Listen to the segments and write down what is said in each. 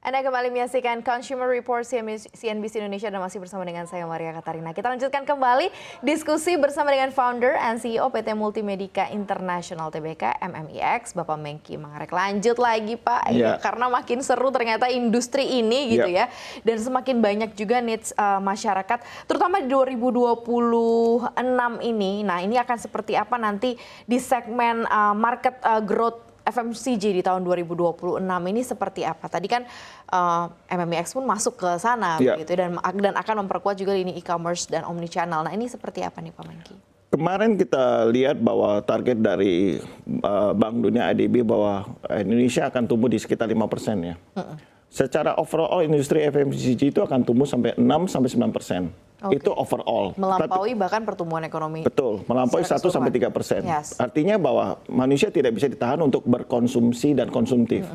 Anda kembali menyaksikan Consumer Report CNBC Indonesia dan masih bersama dengan saya Maria Katarina. Kita lanjutkan kembali diskusi bersama dengan founder and CEO PT Multimedica International Tbk MMIX, Bapak Menkki Mangarek. Lanjut lagi Pak, karena makin seru ternyata industri ini gitu ya. Dan semakin banyak juga needs masyarakat, terutama di 2026 ini. Nah ini akan seperti apa nanti di segmen market growth FMCG di tahun 2026 ini seperti apa? Tadi kan MMIX pun masuk ke sana begitu dan akan memperkuat juga lini e-commerce dan omnichannel. Nah ini seperti apa nih Pak Menkki? Kemarin kita lihat bahwa target dari Bank Dunia ADB bahwa Indonesia akan tumbuh di sekitar 5% ya. Secara overall industri FMCG itu akan tumbuh sampai 6-9%. Itu overall. Melampaui bahkan pertumbuhan ekonomi. Betul, melampaui 1-3%. Artinya bahwa manusia tidak bisa ditahan untuk berkonsumsi dan konsumtif.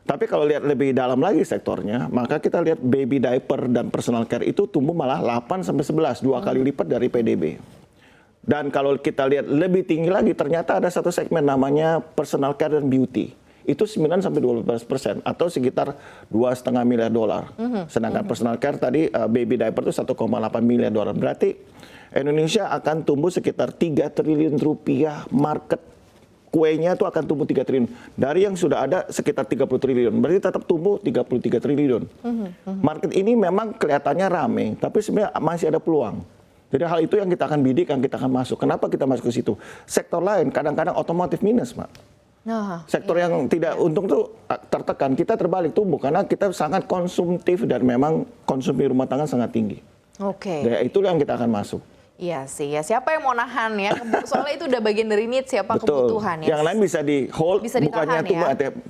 Tapi kalau lihat lebih dalam lagi sektornya, maka kita lihat baby diaper dan personal care itu tumbuh malah 8-11, 2 kali lipat dari PDB. Dan kalau kita lihat lebih tinggi lagi, ternyata ada satu segmen namanya personal care dan beauty. Itu 9-12% atau sekitar $2,5 miliar. Sedangkan personal care tadi baby diaper itu 1,8 miliar dolar. Berarti Indonesia akan tumbuh sekitar 3 triliun rupiah, market kuenya itu akan tumbuh 3 triliun. Dari yang sudah ada sekitar 30 triliun, berarti tetap tumbuh 33 triliun. Market ini memang kelihatannya rame, tapi sebenarnya masih ada peluang. Jadi hal itu yang kita akan bidik, yang kita akan masuk. Kenapa kita masuk ke situ? Sektor lain kadang-kadang otomotif minus, Pak. Sektor yang tidak untung tuh tertekan, kita terbalik tumbuh karena kita sangat konsumtif dan memang konsumsi rumah tangga sangat tinggi. Ya, itulah yang kita akan masuk. Iya sih, ya siapa yang mau nahan ya? Soalnya itu udah bagian dari needs, siapa kebutuhan ya. Yang lain bisa di hold, bukannya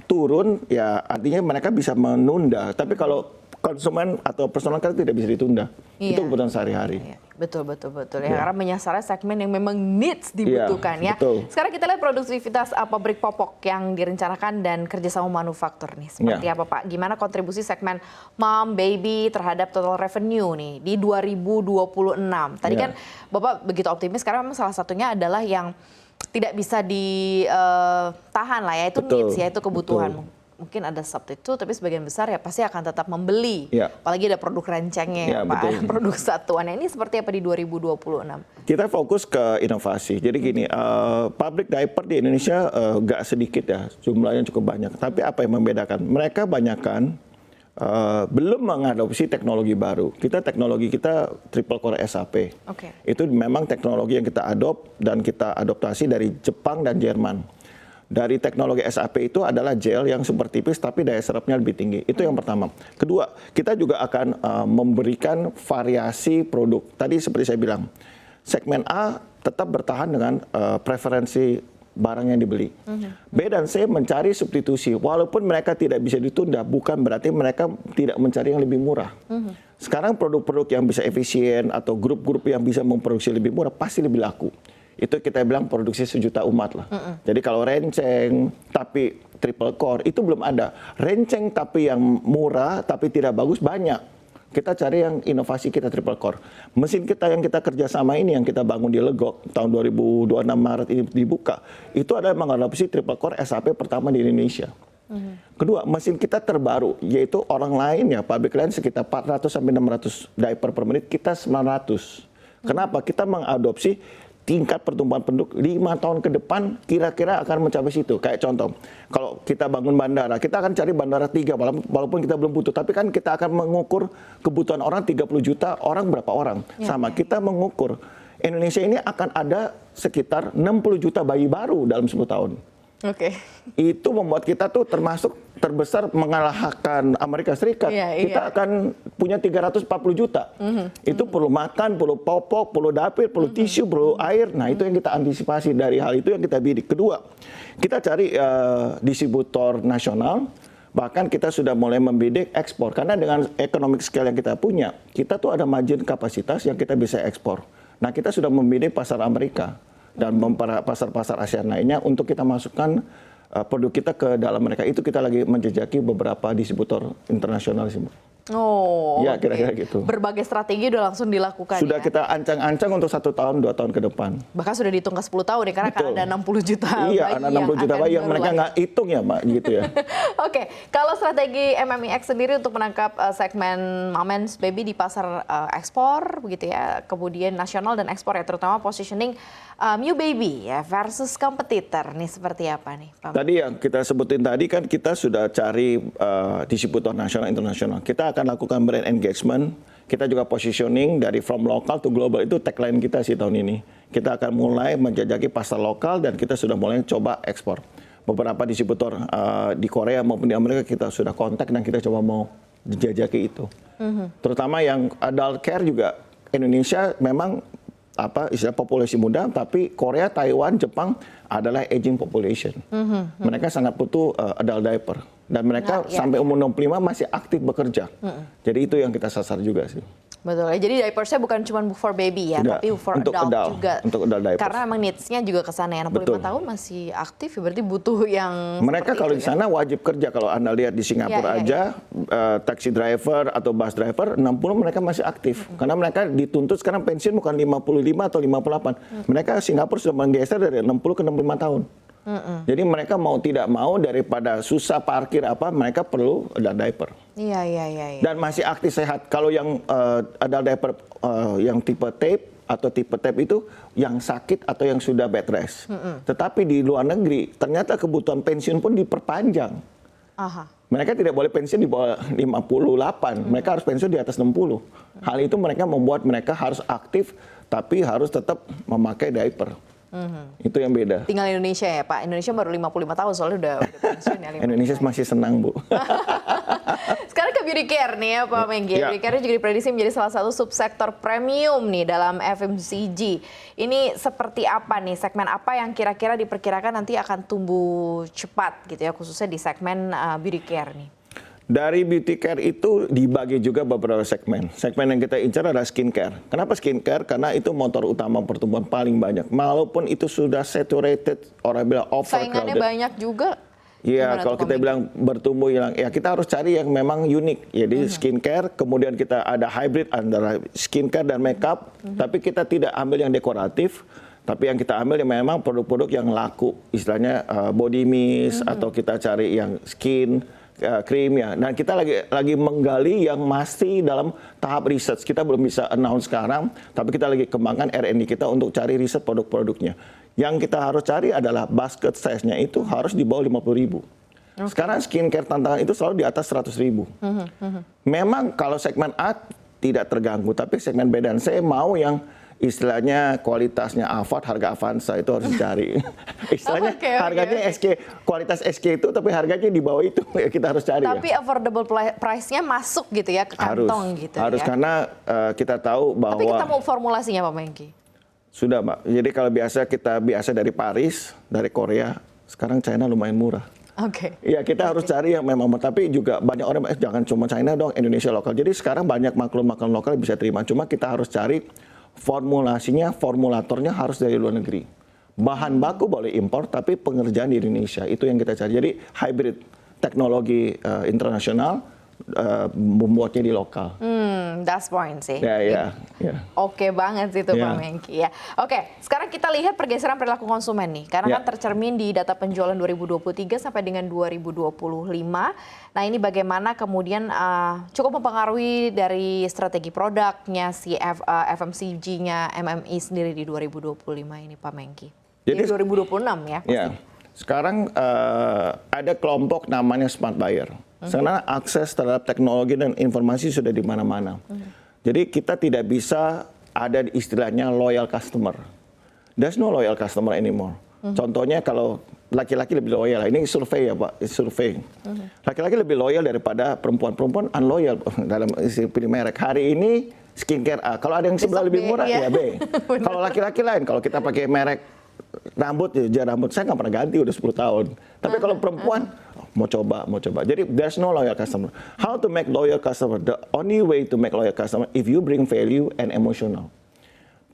turun, ya artinya mereka bisa menunda. Tapi kalau konsumen atau personal care tidak bisa ditunda. Itu kebutuhan sehari-hari. Betul ya, karena menyasar segmen yang memang needs dibutuhkan ya. Sekarang kita lihat produktivitas pabrik popok yang direncanakan dan kerjasama manufaktur nih. Seperti apa Pak? Gimana kontribusi segmen mom, baby terhadap total revenue nih di 2026? Tadi kan Bapak begitu optimis karena memang salah satunya adalah yang tidak bisa ditahan lah ya, itu needs ya, itu kebutuhan. Mungkin ada substitute, tapi sebagian besar ya pasti akan tetap membeli. Apalagi ada produk rencengnya ya Pak, produk satuannya. Ini seperti apa di 2026? Kita fokus ke inovasi. Jadi gini, pabrik diaper di Indonesia nggak sedikit ya, jumlahnya cukup banyak. Tapi apa yang membedakan? Mereka banyakkan belum mengadopsi teknologi baru. Teknologi kita triple core SAP. Itu memang teknologi yang kita dan kita adoptasi dari Jepang dan Jerman. Dari teknologi SAP itu adalah gel yang super tipis tapi daya serapnya lebih tinggi. Itu yang pertama. Kedua, kita juga akan memberikan variasi produk. Tadi seperti saya bilang, segmen A tetap bertahan dengan preferensi barang yang dibeli. B dan C mencari substitusi. Walaupun mereka tidak bisa ditunda, bukan berarti mereka tidak mencari yang lebih murah. Sekarang produk-produk yang bisa efisien atau grup-grup yang bisa memproduksi lebih murah pasti lebih laku. Itu kita bilang produksi sejuta umat lah. Jadi kalau renceng tapi triple core itu belum ada. Renceng tapi yang murah tapi tidak bagus banyak. Kita cari yang inovasi kita triple core. Mesin kita yang kita kerjasama ini yang kita bangun di Legok tahun 2026 Maret ini dibuka. Itu adalah mengadopsi triple core SAP pertama di Indonesia. Kedua, mesin kita terbaru yaitu orang lain ya pabrik lain sekitar 400-600 diaper per menit, kita 900. Kenapa? Kita mengadopsi tingkat pertumbuhan penduduk 5 tahun ke depan kira-kira akan mencapai situ. Kayak contoh, kalau kita bangun bandara, kita akan cari bandara 3 walaupun kita belum butuh. Tapi kan kita akan mengukur kebutuhan orang 30 juta, orang berapa orang. Kita mengukur Indonesia ini akan ada sekitar 60 juta bayi baru dalam 10 tahun. Itu membuat kita tuh termasuk terbesar mengalahkan Amerika Serikat. Kita akan punya 340 juta. Itu perlu makan, perlu popok, perlu dapur, perlu tisu, perlu air. Nah itu yang kita antisipasi, dari hal itu yang kita bidik. Kedua, kita cari distributor nasional. Bahkan kita sudah mulai membidik ekspor. Karena dengan economic scale yang kita punya, kita tuh ada margin kapasitas yang kita bisa ekspor. Nah kita sudah membidik pasar Amerika dan pasar-pasar ASEAN lainnya untuk kita masukkan produk kita ke dalam mereka. Itu kita lagi menjejaki beberapa distributor internasional sih. Oh, Ya, oke. kira-kira gitu. Berbagai strategi udah langsung dilakukan Sudah ya? kita ancang-ancang untuk 1 tahun, 2 tahun ke depan. Bahkan sudah dihitung ke 10 tahun ya, karena akan Betul. ada 60 juta Iya, bayi ada 60 juta akan bayi yang baru mereka lahir. nggak hitung ya, Mbak, gitu ya. Oke, kalau strategi MMIX sendiri untuk menangkap segmen moments baby di pasar ekspor begitu ya, kemudian nasional dan ekspor ya, terutama positioning new baby ya versus kompetitor nih seperti apa nih, Pak? Tadi yang kita sebutin tadi kan kita sudah cari distributor nasional internasional. Kita akan lakukan brand engagement. Kita juga positioning dari from local to global, itu tagline kita sih tahun ini. Kita akan mulai menjajaki pasar lokal dan kita sudah mulai coba ekspor. Beberapa distributor di Korea maupun di Amerika kita sudah kontak dan kita coba mau dijajaki itu. Terutama yang adult care juga Indonesia memang istilah populasi muda, tapi Korea, Taiwan, Jepang adalah aging population. Mereka sangat butuh adult diaper. Dan mereka sampai umur 65 masih aktif bekerja. Jadi itu yang kita sasar juga sih. Betul ya, jadi diapersnya bukan cuma for baby ya, Tidak, tapi for untuk adult juga. Untuk adult diapers. Karena memang needs-nya juga ke sana ya, 65 Betul. tahun masih aktif ya, berarti butuh yang Mereka seperti kalau itu di sana wajib kerja. Kalau Anda lihat di Singapura aja, taxi driver atau bus driver, 60 mereka masih aktif. Karena mereka dituntut sekarang pensiun bukan 55 atau 58. Mereka Singapura sudah menggeser dari 60 ke 65 tahun. Jadi mereka mau tidak mau daripada susah parkir mereka perlu ada diaper. Iya. Dan masih aktif sehat. Kalau yang ada diaper yang tipe tape atau tipe tape itu yang sakit atau yang sudah bed rest. Tetapi di luar negeri ternyata kebutuhan pensiun pun diperpanjang. Aha. Mereka tidak boleh pensiun di bawah 58. Mereka harus pensiun di atas 60. Hal itu mereka membuat mereka harus aktif tapi harus tetap memakai diaper. Itu yang beda. Tinggal Indonesia ya Pak, Indonesia baru 55 tahun soalnya udah pensiun ya. 55. Indonesia masih senang, Bu. Sekarang ke beauty care nih ya Pak Mengki. Ya. Beauty care juga diprediksi menjadi salah satu subsektor premium nih dalam FMCG. Ini seperti apa nih, segmen apa yang kira-kira diperkirakan nanti akan tumbuh cepat gitu ya, khususnya di segmen beauty care nih? Dari beauty care itu dibagi juga beberapa segmen. Segmen yang kita incar adalah skincare. Kenapa skincare? Karena itu motor utama pertumbuhan paling banyak. Walaupun itu sudah saturated, orang bilang overcrowded. Saingannya banyak juga. Iya, Gimana kalau tuh, kita Pak bilang bertumbuh hilang, ya kita harus cari yang memang unik. Jadi skincare, kemudian kita ada hybrid antara skincare dan makeup, tapi kita tidak ambil yang dekoratif, tapi yang kita ambil yang memang produk-produk yang laku, istilahnya body mist atau kita cari yang skin cream ya. Dan kita lagi menggali yang masih dalam tahap research. Kita belum bisa announce sekarang, tapi kita lagi kembangkan R&D kita untuk cari riset produk-produknya. Yang kita harus cari adalah basket size-nya itu harus di bawah 50.000. Sekarang skincare tantangan itu selalu di atas 100.000. Memang kalau segmen A tidak terganggu, tapi segmen B dan C mau yang istilahnya kualitasnya Avard, harga Avanza itu harus dicari. Istilahnya harganya SK, kualitas SK itu tapi harganya di bawah itu ya kita harus cari. Tapi affordable price-nya masuk gitu ya ke kantong gitu harus ya. Karena kita tahu bahwa. Tapi kita mau formulasinya Pak Mengki. Sudah, Mbak. Jadi kalau kita biasa dari Paris, dari Korea, sekarang China lumayan murah. Oke. Iya, kita harus cari yang memang, tapi juga banyak orang jangan cuma China dong, Indonesia lokal. Jadi sekarang banyak maklum-maklum lokal bisa terima. Cuma kita harus cari formulasinya, formulatornya harus dari luar negeri. Bahan baku boleh impor, tapi pengerjaan di Indonesia. Itu yang kita cari. Jadi hybrid teknologi internasional, membuatnya di lokal. That's point sih. Ya. Oke banget sih itu Pak Mengki ya. Oke, sekarang kita lihat pergeseran perilaku konsumen nih. Karena kan tercermin di data penjualan 2023 sampai dengan 2025. Nah ini bagaimana kemudian cukup mempengaruhi dari strategi produknya si FMCG-nya MMI sendiri di 2025 ini Pak Mengki. Jadi 2026 ya pasti. Ya. Sekarang ada kelompok namanya smart buyer. Karena akses terhadap teknologi dan informasi sudah di mana-mana. Jadi kita tidak bisa ada istilahnya loyal customer. There's no loyal customer anymore. Contohnya kalau laki-laki lebih loyal, ini survei ya Pak, survei. Laki-laki lebih loyal daripada perempuan unloyal dalam istilah merek. Hari ini skincare A, kalau ada yang sebelah lebih murah ya B. Kalau laki-laki lain, kalau kita pakai merek rambut, saya nggak pernah ganti udah 10 tahun. Tapi kalau perempuan mau coba. Jadi there's no loyal customer. How to make loyal customer? The only way to make loyal customer if you bring value and emotional.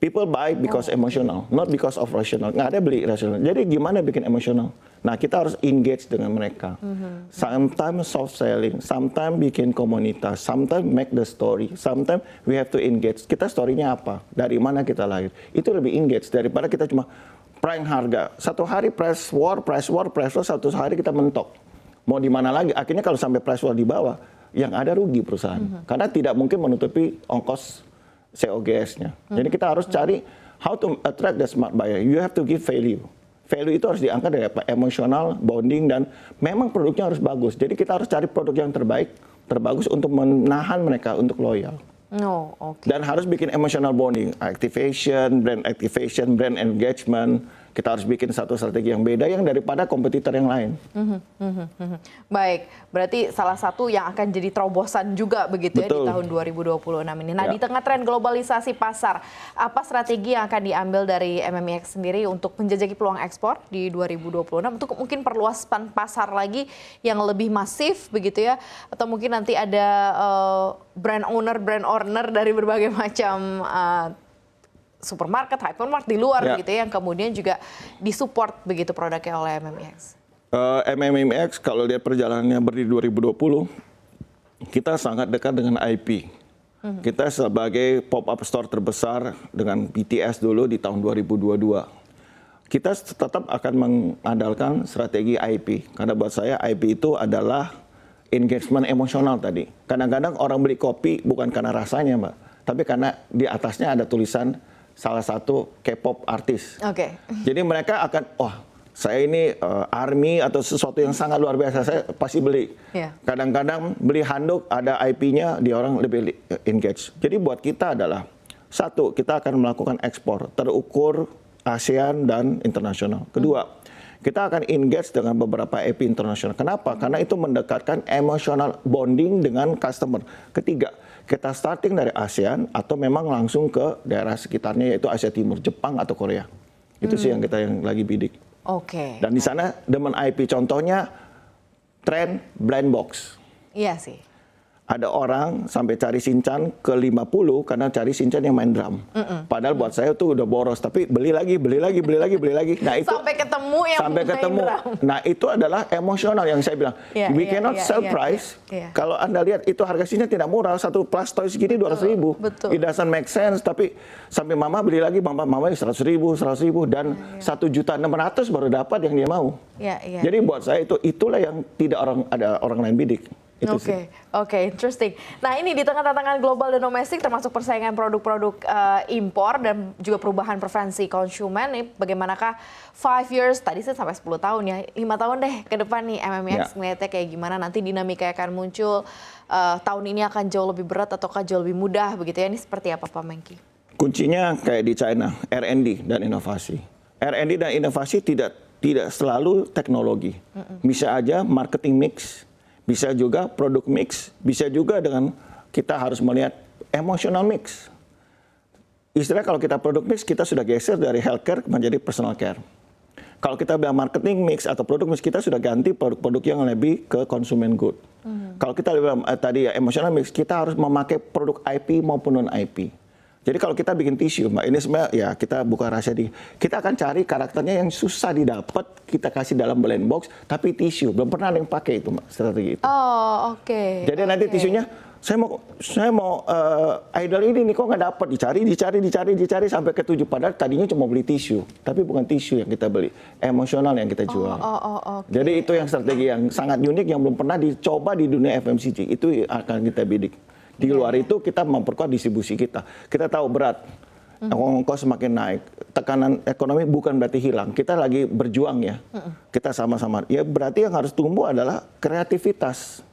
People buy because emotional, not because of rational. Nggak ada beli rasional. Jadi gimana bikin emotional? Nah, kita harus engage dengan mereka. Sometimes soft selling, sometimes bikin komunitas, sometimes make the story, sometimes we have to engage. Kita story-nya apa? Dari mana kita lahir? Itu lebih engage daripada kita cuma prank harga. Satu hari price war, satu hari kita mentok. Mau di mana lagi? Akhirnya kalau sampai price war di bawah, yang ada rugi perusahaan. Karena tidak mungkin menutupi ongkos COGS-nya. Jadi kita harus cari how to attract the smart buyer. You have to give value. Value itu harus diangkat dari apa? Emosional, bonding, dan memang produknya harus bagus. Jadi kita harus cari produk yang terbaik, terbagus untuk menahan mereka untuk loyal. Oh, oke. Dan harus bikin emotional bonding, activation, brand engagement. Kita harus bikin satu strategi yang beda yang daripada kompetitor yang lain. Baik, berarti salah satu yang akan jadi terobosan juga begitu ya di Betul. tahun 2026 ini. Nah, Ya. di tengah tren globalisasi pasar, apa strategi yang akan diambil dari MMIX sendiri untuk menjajaki peluang ekspor di 2026 untuk mungkin perluas pasar lagi yang lebih masif begitu ya? Atau mungkin nanti ada brand owner dari berbagai macam supermarket, hypermarket di luar Ya. gitu ya, yang kemudian juga disupport begitu produknya oleh MMIX. MMIX kalau lihat perjalanannya berdiri 2020, kita sangat dekat dengan IP. Kita sebagai pop-up store terbesar dengan BTS dulu di tahun 2022. Kita tetap akan mengandalkan strategi IP. Karena buat saya IP itu adalah engagement emosional tadi. Kadang-kadang orang beli kopi bukan karena rasanya, Mbak, tapi karena di atasnya ada tulisan salah satu K-pop artis. Oke. Jadi mereka akan, wah, saya ini ARMY atau sesuatu yang sangat luar biasa, saya pasti beli. Yeah. Kadang-kadang beli handuk ada IP-nya, dia orang lebih engage. Jadi buat kita adalah, satu, kita akan melakukan ekspor terukur ASEAN dan internasional. Kedua, kita akan engage dengan beberapa IP internasional. Kenapa? Karena itu mendekatkan emotional bonding dengan customer. Ketiga, kita starting dari ASEAN atau memang langsung ke daerah sekitarnya yaitu Asia Timur, Jepang atau Korea. Itu sih yang kita yang lagi bidik. Oke. Dan di sana demen IP, contohnya tren blind box. Iya sih. Ada orang sampai cari Shinchan ke 50 karena cari Shinchan yang main drum. Padahal buat saya tuh udah boros, tapi beli lagi. Nah itu Sampai ketemu yang sampai main ketemu. drum. Nah itu adalah emosional yang saya bilang. Iya, We iya, cannot iya, sell iya, price. iya. Kalau Anda lihat itu harga Shinchan tidak murah. Satu plus toy segini 200.000. Betul. It doesn't make sense. Tapi sampai mama beli lagi, mama 100.000 dan 1.600.000 baru dapat yang dia mau. Iya, iya. Jadi buat saya itulah yang tidak ada orang lain bidik. Itu sih. Oke, interesting. Nah, ini di tengah tantangan global dan domestik termasuk persaingan produk-produk impor dan juga perubahan preferensi konsumen, nih bagaimanakah 5 years, tadi saya sampai 10 tahun ya, 5 tahun deh ke depan nih MMIX ngeliatnya kayak gimana, nanti dinamika akan muncul, tahun ini akan jauh lebih berat ataukah jauh lebih mudah begitu ya, ini seperti apa Pak Menkki? Kuncinya kayak di China, R&D dan inovasi. R&D dan inovasi tidak selalu teknologi. Bisa aja marketing mix, bisa juga produk mix, bisa juga dengan kita harus melihat emotional mix. Istilah kalau kita produk mix, kita sudah geser dari healthcare menjadi personal care. Kalau kita bilang marketing mix atau produk mix, kita sudah ganti produk-produk yang lebih ke consumer good. Kalau kita bilang tadi ya emotional mix, kita harus memakai produk IP maupun non IP. Jadi kalau kita bikin tisu, Mbak, ini sebenarnya ya kita buka rahasia kita akan cari karakternya yang susah didapat, kita kasih dalam blend box, tapi tisu belum pernah ada yang pakai itu, Mbak, strategi itu. Oh, oke. Jadi nanti tisunya saya mau idol ini nih kok nggak dapat, dicari sampai ke 7, padahal tadinya cuma beli tisu, tapi bukan tisu yang kita beli, emosional yang kita jual. Okay. Jadi itu yang strategi yang sangat unik yang belum pernah dicoba di dunia FMCG, itu akan kita bidik. Di luar itu kita memperkuat distribusi kita. Kita tahu berat, ongkos semakin naik, tekanan ekonomi bukan berarti hilang. Kita lagi berjuang ya, kita sama-sama. Ya berarti yang harus tumbuh adalah kreativitas.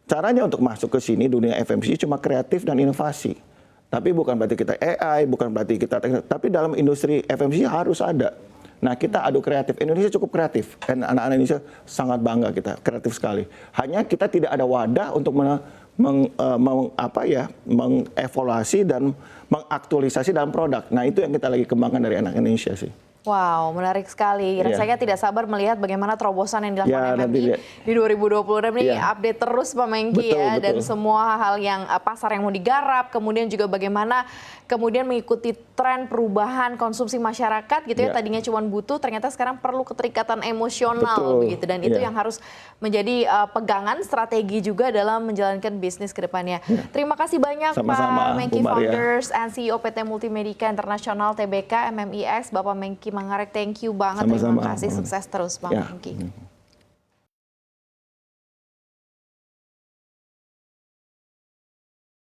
Caranya untuk masuk ke sini dunia FMCG cuma kreatif dan inovasi. Tapi bukan berarti kita AI, bukan berarti kita teknik, tapi dalam industri FMCG harus ada. Nah kita adu kreatif, Indonesia cukup kreatif, dan anak-anak Indonesia sangat bangga kita, kreatif sekali. Hanya kita tidak ada wadah untuk mengevaluasi dan mengaktualisasi dalam produk. Nah itu yang kita lagi kembangkan dari anak Indonesia sih. Wow, menarik sekali. Rasanya tidak sabar melihat bagaimana terobosan yang dilakukan MMI di 2026 ini update terus Pak Menkyi ya. Betul. Dan semua hal yang pasar yang mau digarap, kemudian juga bagaimana kemudian mengikuti tren perubahan konsumsi masyarakat gitu ya. Tadinya cuma butuh, ternyata sekarang perlu keterikatan emosional begitu. Dan itu yang harus menjadi pegangan strategi juga dalam menjalankan bisnis ke depannya. Terima kasih banyak Pak Menkyi, Founders and CEO PT Multimedica International TBK MMIX, Bapak Menkyi Mangarek, thank you banget. Terima kasih, sukses terus Bang Menkyi.